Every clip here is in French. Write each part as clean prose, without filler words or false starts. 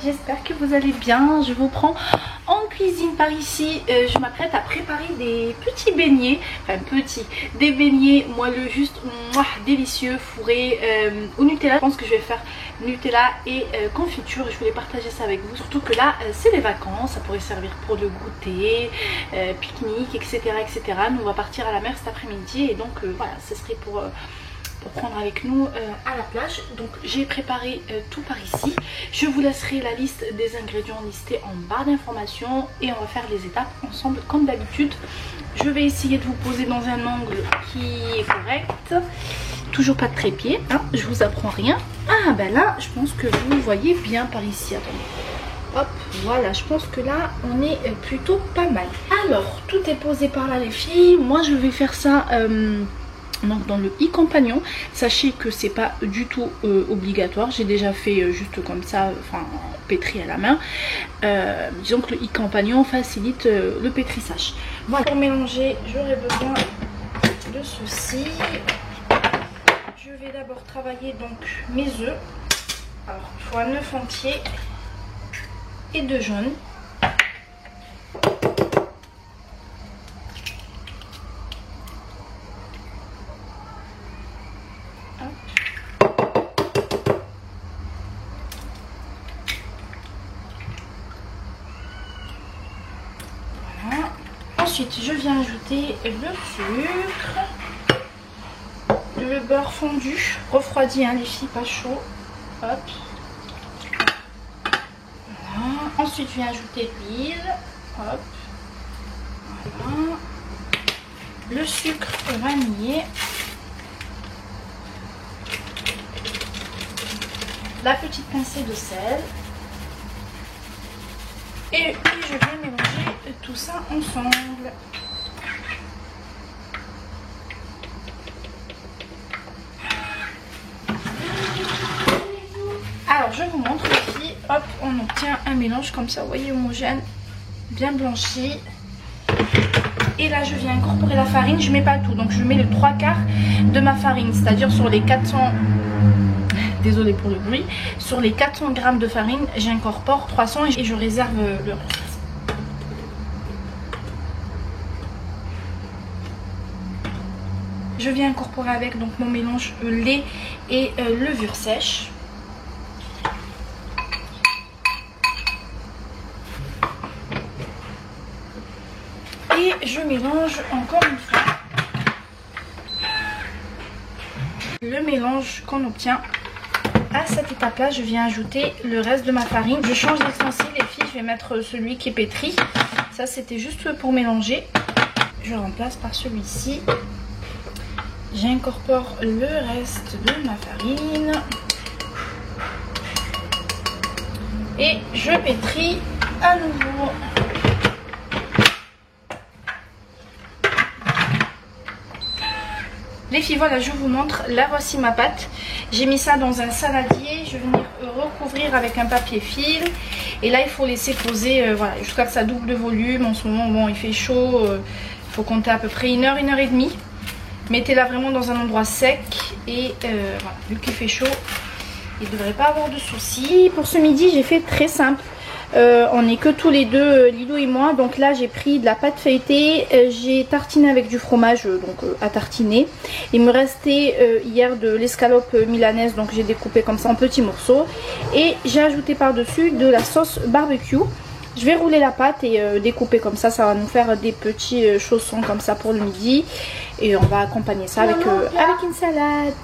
j'espère que vous allez bien. Je vous prends en cuisine par ici. Je m'apprête à préparer des petits beignets, enfin petits, des beignets moelleux juste délicieux, fourrés au Nutella. Je pense que je vais faire Nutella et confiture. Je voulais partager ça avec vous, surtout que là c'est les vacances, ça pourrait servir pour le goûter, pique-nique, etc., etc. Nous on va partir à la mer cet après-midi et donc voilà, ce serait pour prendre avec nous à la plage. Donc j'ai préparé tout par ici. Je vous laisserai la liste des ingrédients listés en barre d'informations et on va faire les étapes ensemble comme d'habitude. Je vais essayer de vous poser dans un angle qui est correct. Toujours pas de trépied, hein, je vous apprends rien. Ah ben là je pense que vous voyez bien par ici. Attendez. Hop, voilà, je pense que là on est plutôt pas mal. Alors tout est posé par là les filles. Moi je vais faire ça donc dans le e-compagnon. Sachez que c'est pas du tout obligatoire. J'ai déjà fait juste comme ça, enfin pétri à la main. Disons que le e-compagnon facilite le pétrissage. Voilà. Pour mélanger, j'aurai besoin de ceci. Je vais d'abord travailler donc mes œufs. Alors il faut un œuf entier et 2 jaunes. Ensuite, je viens ajouter le sucre, le beurre fondu, refroidi, hein, les filles, pas chaud. Hop. Voilà. Ensuite, je viens ajouter l'huile. Hop. Voilà. Le sucre vanillé. La petite pincée de sel. Et puis je vais mélanger tout ça ensemble. Alors je vous montre ici, hop, on obtient un mélange comme ça, vous voyez, homogène, bien blanchi. Et là je viens incorporer la farine, je mets pas tout, donc je mets le 3/4 de ma farine, c'est-à-dire sur les 400... Désolée pour le bruit. Sur les 400 g de farine, j'incorpore 300 et je réserve le reste. Je viens incorporer avec donc mon mélange lait et levure sèche. Et je mélange encore une fois le mélange qu'on obtient. À cette étape là je viens ajouter le reste de ma farine. Je change d'ustensile les filles, je vais mettre celui qui est pétri. Ça c'était juste pour mélanger. Je remplace par celui-ci. J'incorpore le reste de ma farine. Et je pétris à nouveau. Les filles, voilà, je vous montre. Là, voici ma pâte. J'ai mis ça dans un saladier. Je vais venir recouvrir avec un papier fil. Et là, il faut laisser poser voilà, jusqu'à que ça double de volume. En ce moment, bon, il fait chaud. Il faut compter à peu près 1 heure, 1 heure et demie. Mettez-la vraiment dans un endroit sec. Et voilà, vu qu'il fait chaud, il ne devrait pas avoir de soucis. Pour ce midi, j'ai fait très simple. On n'est que tous les deux, Lilo et moi. Donc là j'ai pris de la pâte feuilletée, j'ai tartiné avec du fromage à tartiner. Il me restait hier de l'escalope milanaise, donc j'ai découpé comme ça en petits morceaux. Et j'ai ajouté par dessus de la sauce barbecue. Je vais rouler la pâte et découper comme ça, ça va nous faire des petits chaussons comme ça pour le midi. Et on va accompagner ça avec une salade.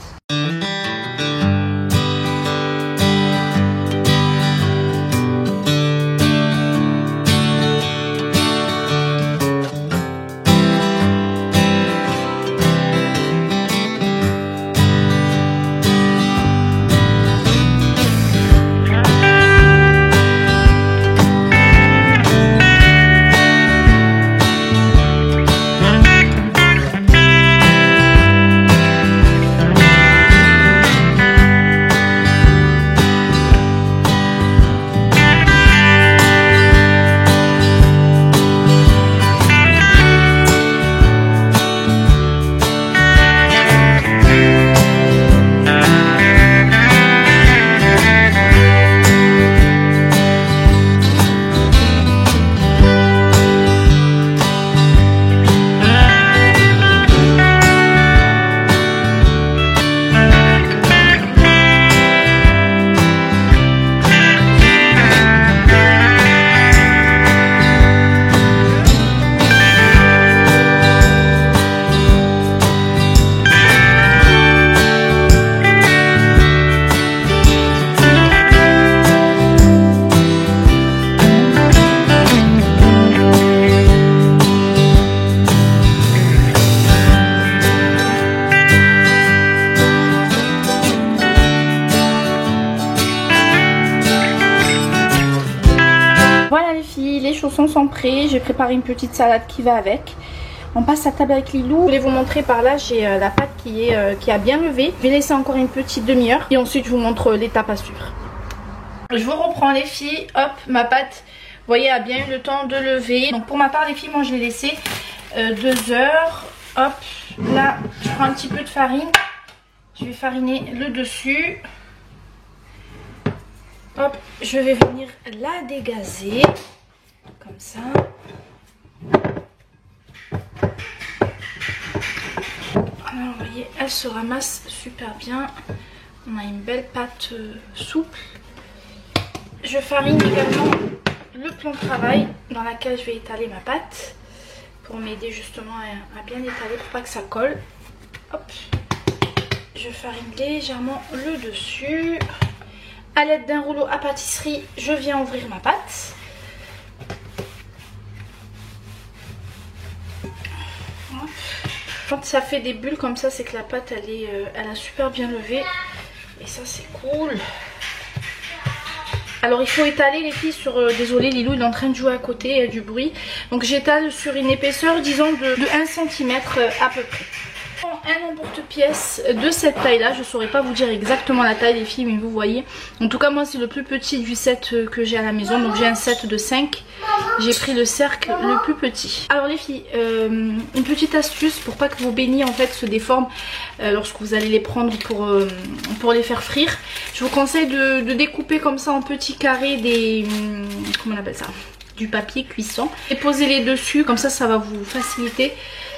chaussons sont prêts. J'ai préparé une petite salade qui va avec. On passe à table avec Lilou. Je voulais vous montrer par là, j'ai la pâte qui a bien levé. Je vais laisser encore une petite demi-heure et ensuite je vous montre l'étape à suivre. Je vous reprends les filles. Hop, ma pâte, vous voyez, a bien eu le temps de lever. Donc pour ma part les filles, moi je l'ai laissé 2 heures. Hop, là je prends un petit peu de farine. Je vais fariner le dessus. Hop, je vais venir la dégazer. Comme ça. Alors vous voyez, elle se ramasse super bien. On a une belle pâte souple. Je farine également le plan de travail dans lequel je vais étaler ma pâte. Pour m'aider justement à bien étaler pour pas que ça colle. Hop. Je farine légèrement le dessus. A l'aide d'un rouleau à pâtisserie, je viens ouvrir ma pâte. Hop. Quand ça fait des bulles comme ça, c'est que la pâte elle a super bien levé. Et ça c'est cool. Alors il faut étaler les filles sur... désolé, Lilou il est en train de jouer à côté, il y a du bruit. Donc j'étale sur une épaisseur disons de 1 cm à peu près. Un emporte-pièce de cette taille là, je saurais pas vous dire exactement la taille les filles, mais vous voyez. En tout cas moi c'est le plus petit du set que j'ai à la maison, donc j'ai un set de 5. J'ai pris le cercle le plus petit. Alors les filles, une petite astuce pour pas que vos beignets en fait se déforment lorsque vous allez les prendre pour les faire frire. Je vous conseille de découper comme ça en petits carrés des... comment on appelle ça, du papier cuisson. Et posez-les dessus, comme ça va vous faciliter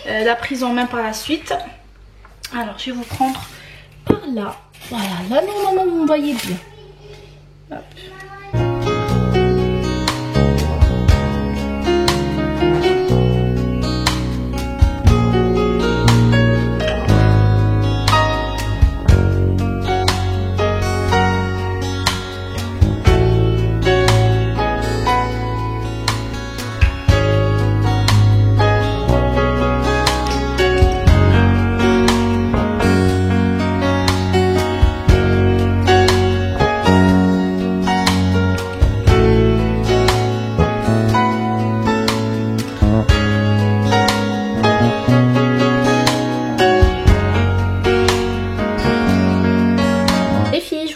la prise en main par la suite. Alors je vais vous prendre par là. Voilà, là normalement vous me voyez bien. Hop.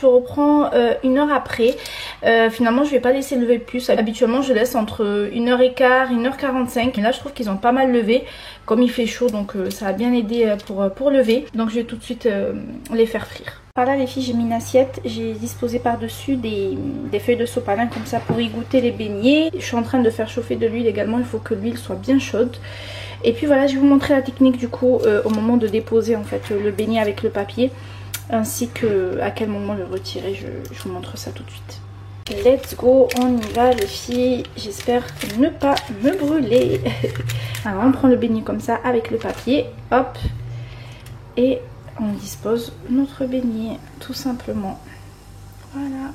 Reprend 1 heure après. Finalement je vais pas laisser lever plus. Habituellement je laisse entre 1h15 1h45 et là je trouve qu'ils ont pas mal levé comme il fait chaud, donc ça a bien aidé pour lever. Donc je vais tout de suite les faire frire. Par là les filles, j'ai mis une assiette, j'ai disposé par dessus des feuilles de sopalin comme ça pour y goûter les beignets. Je suis en train de faire chauffer de l'huile également, il faut que l'huile soit bien chaude. Et puis voilà, je vais vous montrer la technique du coup au moment de déposer en fait le beignet avec le papier, ainsi que à quel moment le retirer. Je vous montre ça tout de suite. Let's go, on y va les filles. J'espère ne pas me brûler. Alors on prend le beignet comme ça avec le papier, hop, et on dispose notre beignet tout simplement. Voilà.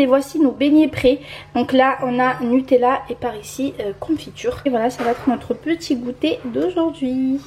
voici nos beignets prêts. Donc là on a Nutella et par ici confiture. Et voilà, ça va être notre petit goûter d'aujourd'hui.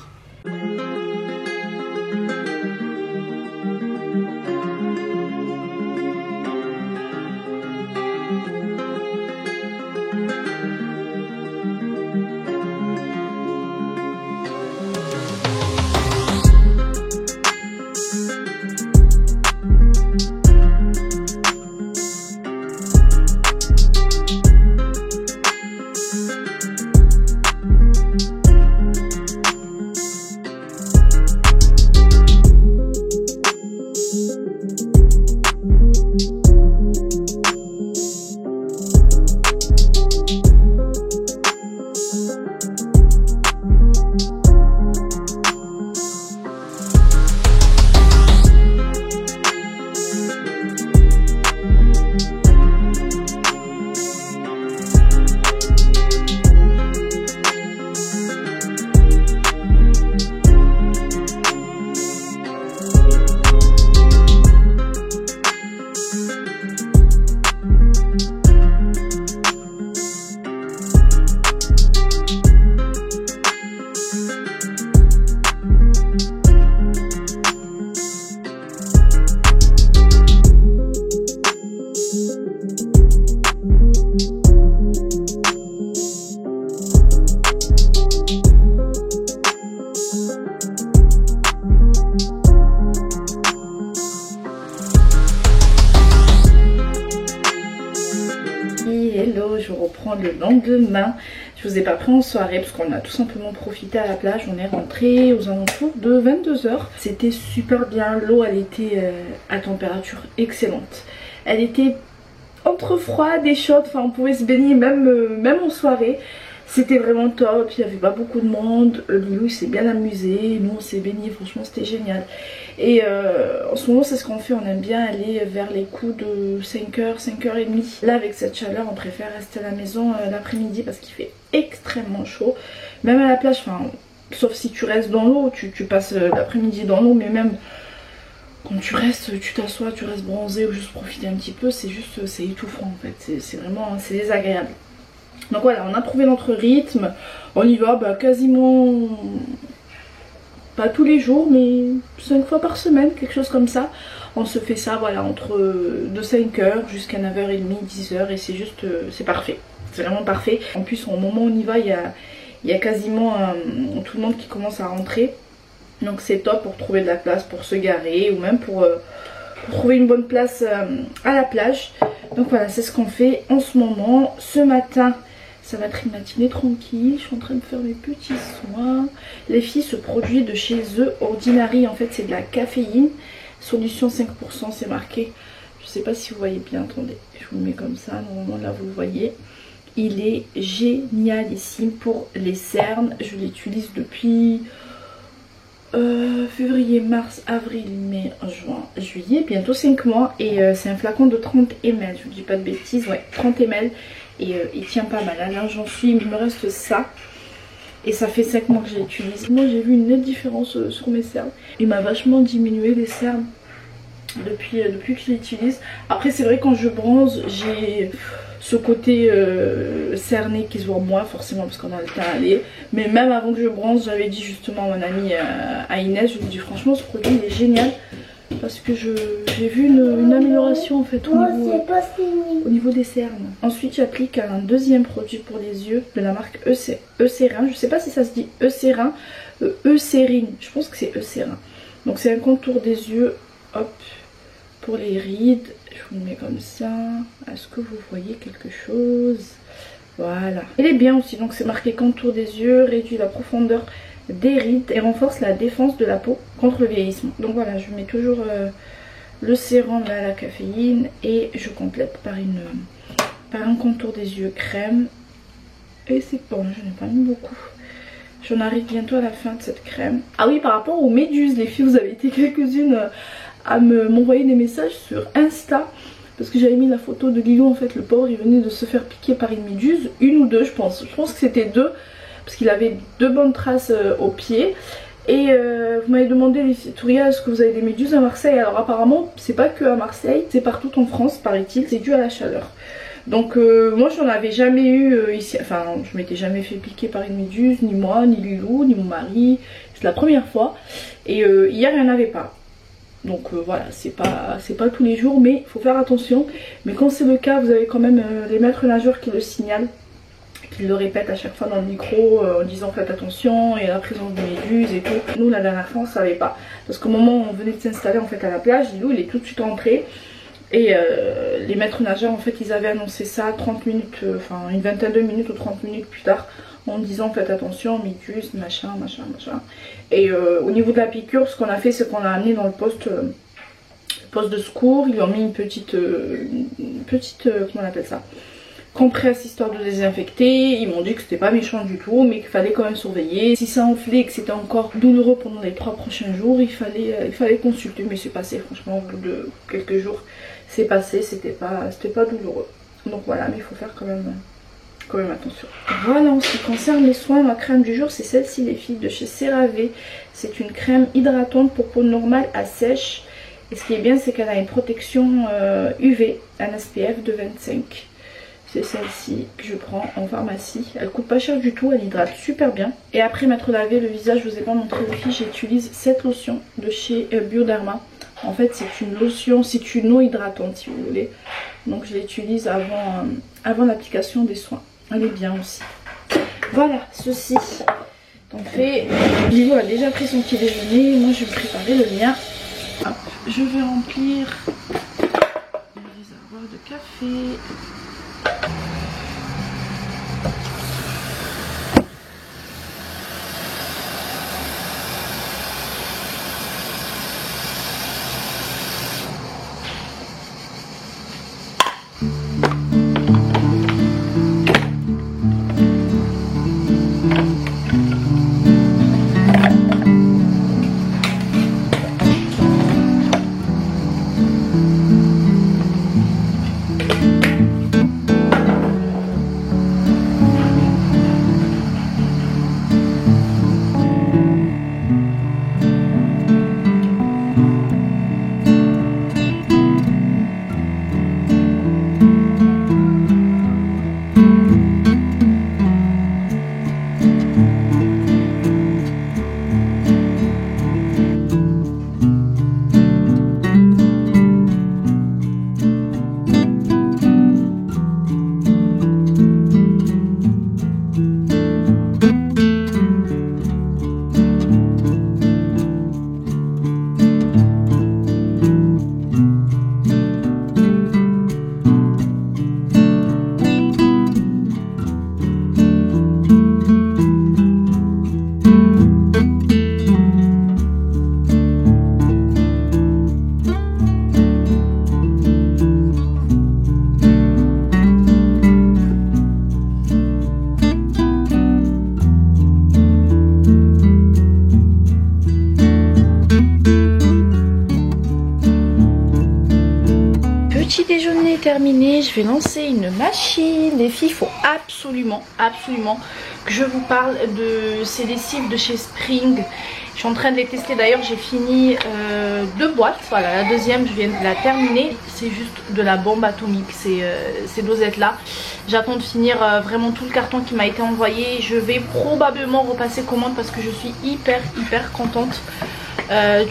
Hello, je reprends le lendemain. Je vous ai pas pris en soirée parce qu'on a tout simplement profité à la plage. On est rentré aux alentours de 22 h. C'était super bien. L'eau elle était à température excellente. Elle était entre froide et chaude. Enfin on pouvait se baigner même en soirée. C'était vraiment top, il n'y avait pas beaucoup de monde, Lilou s'est bien amusé, nous on s'est baigné, franchement c'était génial. Et en ce moment c'est ce qu'on fait, on aime bien aller vers les coups de 5h, 5h30. Là avec cette chaleur on préfère rester à la maison l'après-midi parce qu'il fait extrêmement chaud. Même à la plage, enfin, sauf si tu restes dans l'eau, tu passes l'après-midi dans l'eau, mais même quand tu restes, tu t'assois, tu restes bronzé ou juste profiter un petit peu, c'est juste, c'est étouffant en fait, c'est vraiment, c'est désagréable. Donc voilà, on a trouvé notre rythme, on y va quasiment, pas tous les jours, mais 5 fois par semaine, quelque chose comme ça. On se fait ça, voilà, entre de 5h jusqu'à 9h30, 10h, et c'est juste, c'est parfait, c'est vraiment parfait. En plus, au moment où on y va, il y a quasiment tout le monde qui commence à rentrer, donc c'est top pour trouver de la place, pour se garer, ou même pour trouver une bonne place à la plage. Donc voilà, c'est ce qu'on fait en ce moment. Ce matin, ça va être une matinée tranquille, je suis en train de faire mes petits soins. Les filles, ce produit de chez The Ordinary, en fait c'est de la caféine, solution 5%, c'est marqué. Je sais pas si vous voyez bien, attendez, je vous le mets comme ça, normalement là vous le voyez. Il est génialissime pour les cernes, je l'utilise depuis février, mars, avril, mai, juin, juillet, bientôt 5 mois. Et c'est un flacon de 30 ml, je vous dis pas de bêtises, ouais, 30 ml. Et il tient pas mal, là j'en suis, il me reste ça. Et ça fait 5 mois que je l'utilise. Moi j'ai vu une nette différence sur mes cernes. Il m'a vachement diminué les cernes depuis que je l'utilise. Après c'est vrai quand je bronze, j'ai ce côté cerné qui se voit moins forcément parce qu'on a le temps à aller. Mais même avant que je bronze, j'avais dit justement à mon amie à Inès, je lui ai dit franchement ce produit il est génial. Parce que j'ai vu une amélioration en fait au niveau des cernes. Ensuite j'applique un deuxième produit pour les yeux de la marque Eucérin. Je sais pas si ça se dit Eucérin, Eucérine, je pense que c'est Eucérin. Donc c'est un contour des yeux, hop, pour les rides. Je vous le mets comme ça. Est-ce que vous voyez quelque chose? Voilà. Il est bien aussi, donc c'est marqué contour des yeux, réduit la profondeur des rides et renforce la défense de la peau contre le vieillissement. Donc voilà, je mets toujours le sérum là, la caféine, et je complète par un contour des yeux crème. Et c'est bon, je n'ai pas mis beaucoup. J'en arrive bientôt à la fin de cette crème. Ah oui, par rapport aux méduses, les filles, vous avez été quelques-unes à m'envoyer des messages sur Insta. Parce que j'avais mis la photo de Lilou, en fait, le pauvre, il venait de se faire piquer par une méduse. Une ou deux, je pense. Je pense que c'était deux. Parce qu'il avait 2 bonnes traces au pied. Et vous m'avez demandé les Touria, est-ce que vous avez des méduses à Marseille? Alors apparemment c'est pas que à Marseille, c'est partout en France paraît-il, c'est dû à la chaleur. Donc moi j'en avais jamais eu ici, enfin je m'étais jamais fait piquer par une méduse, ni moi, ni Lilou, ni mon mari, c'est la première fois. Et hier il n'y en avait pas. Donc voilà, c'est pas tous les jours, mais il faut faire attention. Mais quand c'est le cas, vous avez quand même les maîtres nageurs qui le signalent, qui le répètent à chaque fois dans le micro en disant faites attention, il y a la présence de méduses et tout. Nous la dernière fois on savait pas, parce qu'au moment où on venait de s'installer en fait à la plage, Lilou il est tout de suite rentré. Et les maîtres nageurs en fait ils avaient annoncé ça 30 minutes, enfin une vingtaine de minutes ou 30 minutes plus tard, en disant faites attention, méduses, machin. Et au niveau de la piqûre, ce qu'on a fait c'est qu'on l'a amené dans le poste de secours. Ils lui ont mis une petite comment on appelle ça, compresse histoire de désinfecter. Ils m'ont dit que c'était pas méchant du tout, mais qu'il fallait quand même surveiller. Si ça enflait et que c'était encore douloureux pendant les 3 prochains jours, il fallait consulter. Mais c'est passé, franchement, au bout de quelques jours, c'est passé, c'était pas douloureux. Donc voilà, mais il faut faire quand même attention. Voilà, en ce qui concerne les soins, ma crème du jour c'est celle-ci les filles, de chez CeraVe. C'est une crème hydratante pour peau normale à sèche. Et ce qui est bien c'est qu'elle a une protection UV, un SPF de 25. C'est celle-ci que je prends en pharmacie. Elle coûte pas cher du tout, elle hydrate super bien. Et après m'être lavé le visage, je vous ai pas montré les filles, j'utilise cette lotion de chez Bioderma. En fait c'est une lotion, c'est une eau hydratante si vous voulez. Donc je l'utilise avant l'application des soins. Elle est bien aussi. Voilà, ceci. Donc fait, Lilou a déjà pris son petit déjeuner. Moi je vais préparer le mien. Hop, je vais remplir le réservoir de café. Terminé, je vais lancer une machine. Les filles, il faut absolument que je vous parle de ces lessives de chez Spring. Je suis en train de les tester, d'ailleurs j'ai fini 2 boîtes. Voilà, la deuxième je viens de la terminer. C'est juste de la bombe atomique ces dosettes là. J'attends de finir vraiment tout le carton qui m'a été envoyé. Je vais probablement repasser commande parce que je suis hyper contente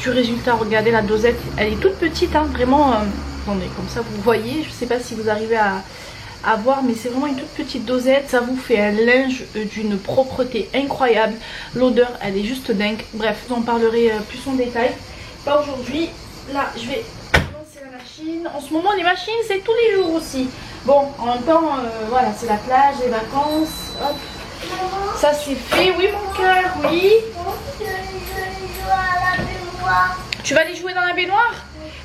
du résultat. Regardez la dosette, elle est toute petite hein, vraiment. Attendez, comme ça vous voyez, je sais pas si vous arrivez à voir, mais c'est vraiment une toute petite dosette. Ça vous fait un linge d'une propreté incroyable. L'odeur elle est juste dingue. Bref, je vous en parlerai plus en détail. Pas aujourd'hui. Là je vais lancer la machine. En ce moment les machines c'est tous les jours aussi. Bon en même temps voilà, c'est la plage, les vacances. Hop. Ça c'est fait. Oui mon cœur, oui. Tu vas aller jouer dans la baignoire?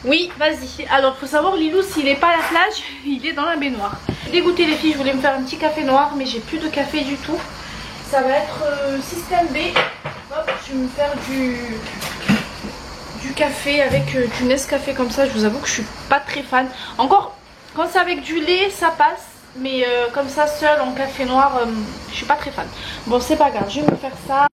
Oui, vas-y. Alors, il faut savoir, Lilou, s'il n'est pas à la plage, il est dans la baignoire. Dégoûtée les filles, je voulais me faire un petit café noir, mais j'ai plus de café du tout. Ça va être système B. Hop, je vais me faire du café avec du Nescafé comme ça. Je vous avoue que je suis pas très fan. Encore, quand c'est avec du lait, ça passe. Mais comme ça, seul en café noir, je suis pas très fan. Bon, c'est pas grave, je vais me faire ça.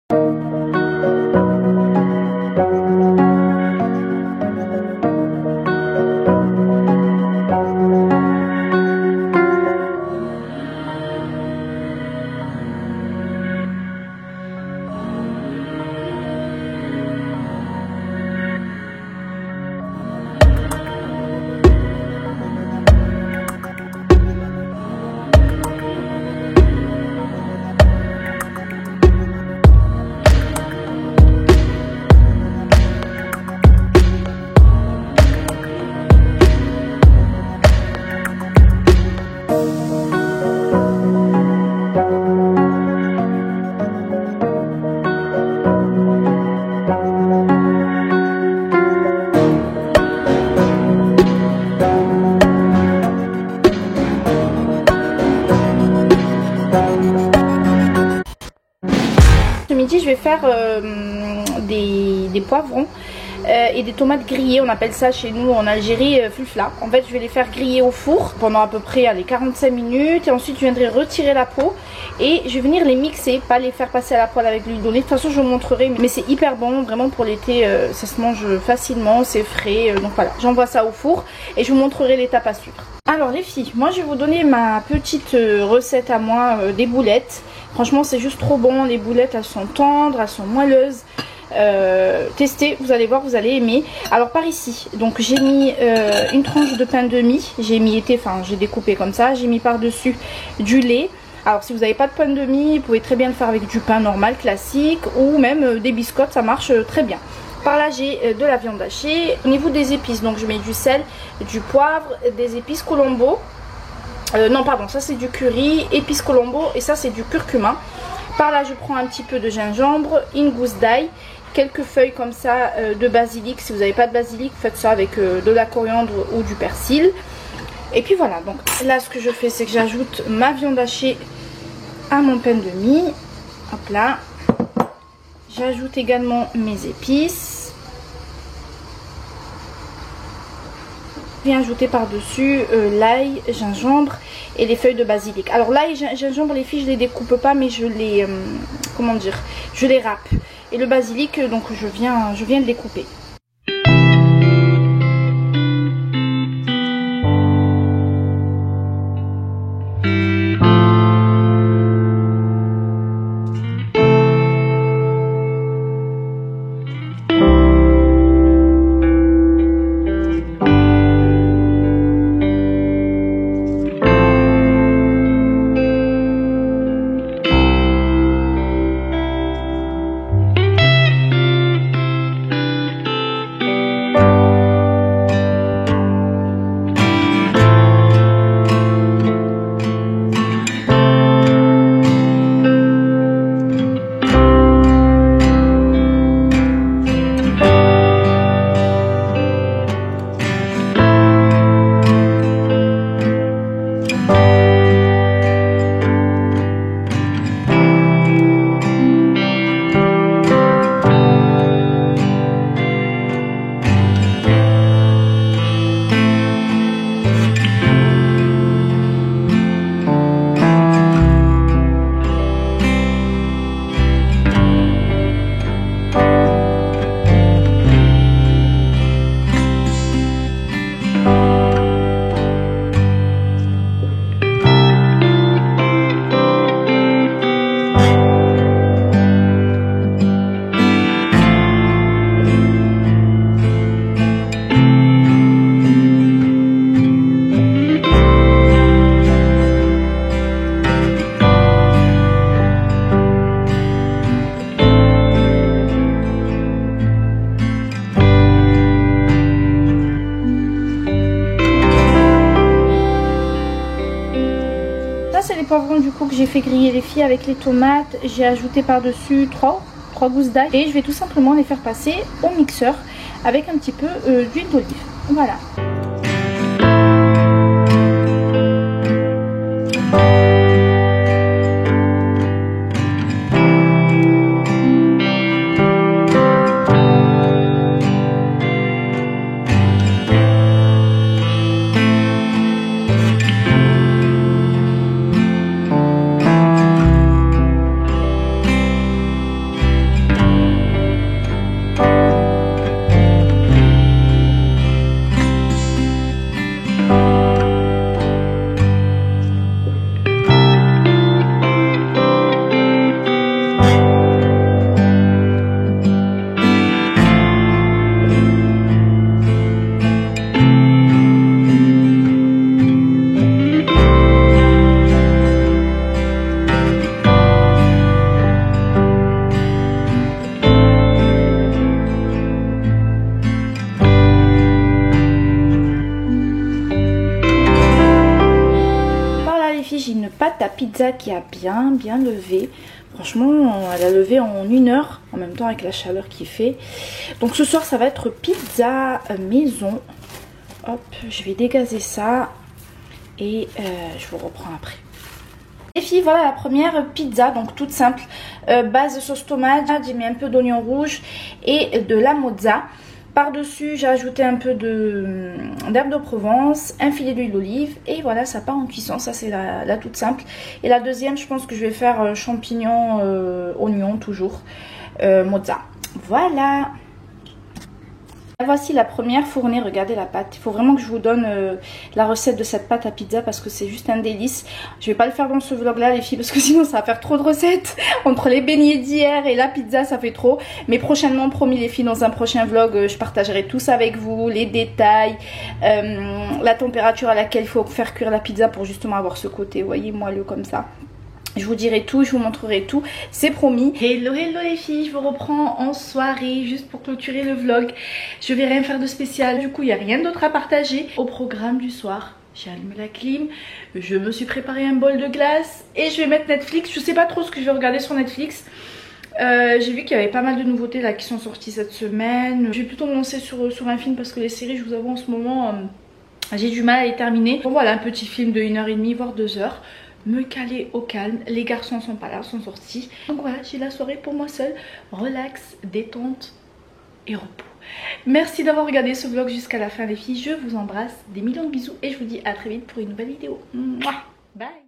faire des poivrons et des tomates grillées. On appelle ça chez nous en Algérie flufla. En fait je vais les faire griller au four pendant à peu près 45 minutes et ensuite je viendrai retirer la peau et je vais venir les mixer, pas les faire passer à la poêle avec l'huile d'olive. De toute façon je vous montrerai, mais c'est hyper bon vraiment pour l'été, ça se mange facilement, c'est frais, donc voilà, j'envoie ça au four et je vous montrerai l'étape à suivre. Alors les filles, moi je vais vous donner ma petite recette à moi des boulettes. Franchement c'est juste trop bon, les boulettes elles sont tendres, elles sont moelleuses. Testez, vous allez voir, vous allez aimer. Alors par ici, donc j'ai mis une tranche de pain de mie, j'ai découpé comme ça, j'ai mis par dessus du lait. Alors si vous n'avez pas de pain de mie, vous pouvez très bien le faire avec du pain normal classique ou même des biscottes, ça marche très bien. Par là j'ai de la viande hachée. Au niveau des épices, donc je mets du sel, du poivre, des épices colombo. Non pardon, ça c'est du curry, épices colombo et ça c'est du curcuma. Par là je prends un petit peu de gingembre, une gousse d'ail, quelques feuilles comme ça de basilic. Si vous n'avez pas de basilic, faites ça avec de la coriandre ou du persil. Et puis voilà, donc là ce que je fais c'est que j'ajoute ma viande hachée à mon pain de mie. Hop là. J'ajoute également mes épices. Je viens ajouter par-dessus l'ail, gingembre et les feuilles de basilic. Alors l'ail et gingembre, les filles, je les découpe pas, mais je les comment dire, je les râpe. Et le basilic, donc je viens le découper. C'est les poivrons du coup que j'ai fait griller les filles avec les tomates. J'ai ajouté par dessus 3 gousses d'ail et je vais tout simplement les faire passer au mixeur avec un petit peu d'huile d'olive. Voilà. J'ai une pâte à pizza qui a bien levé. Franchement, elle a levé en 1 heure, en même temps avec la chaleur qu'il fait. Donc ce soir, ça va être pizza maison. Hop, je vais dégazer ça et je vous reprends après. Les filles, voilà la première pizza, donc toute simple, base de sauce tomate, j'ai mis un peu d'oignon rouge et de la mozza. Par-dessus, j'ai ajouté un peu d'herbe de Provence, un filet d'huile d'olive et voilà, ça part en cuisson. Ça, c'est la toute simple. Et la deuxième, je pense que je vais faire champignons, oignons toujours, mozza. Voilà. Voici la première fournée, regardez la pâte. Il faut vraiment que je vous donne la recette de cette pâte à pizza parce que c'est juste un délice. Je vais pas le faire dans ce vlog là les filles parce que sinon ça va faire trop de recettes. Entre les beignets d'hier et la pizza ça fait trop. Mais prochainement, promis les filles, dans un prochain vlog je partagerai tout ça avec vous. Les détails, la température à laquelle il faut faire cuire la pizza pour justement avoir ce côté, vous voyez, moelleux comme ça. Je vous dirai tout, je vous montrerai tout, c'est promis. Hello les filles, je vous reprends en soirée juste pour clôturer le vlog. Je vais rien faire de spécial, du coup il n'y a rien d'autre à partager. Au programme du soir, j'ai allumé la clim, je me suis préparé un bol de glace et je vais mettre Netflix. Je sais pas trop ce que je vais regarder sur Netflix. J'ai vu qu'il y avait pas mal de nouveautés là qui sont sorties cette semaine. Je vais plutôt me lancer sur un film parce que les séries, je vous avoue en ce moment, j'ai du mal à les terminer. Bon voilà, un petit film de 1h30 voire 2h. Me caler au calme, les garçons sont pas là, sont sortis. Donc voilà, j'ai la soirée pour moi seule, relax, détente et repos. Merci d'avoir regardé ce vlog jusqu'à la fin les filles, je vous embrasse, des millions de bisous et je vous dis à très vite pour une nouvelle vidéo. Mouah. Bye.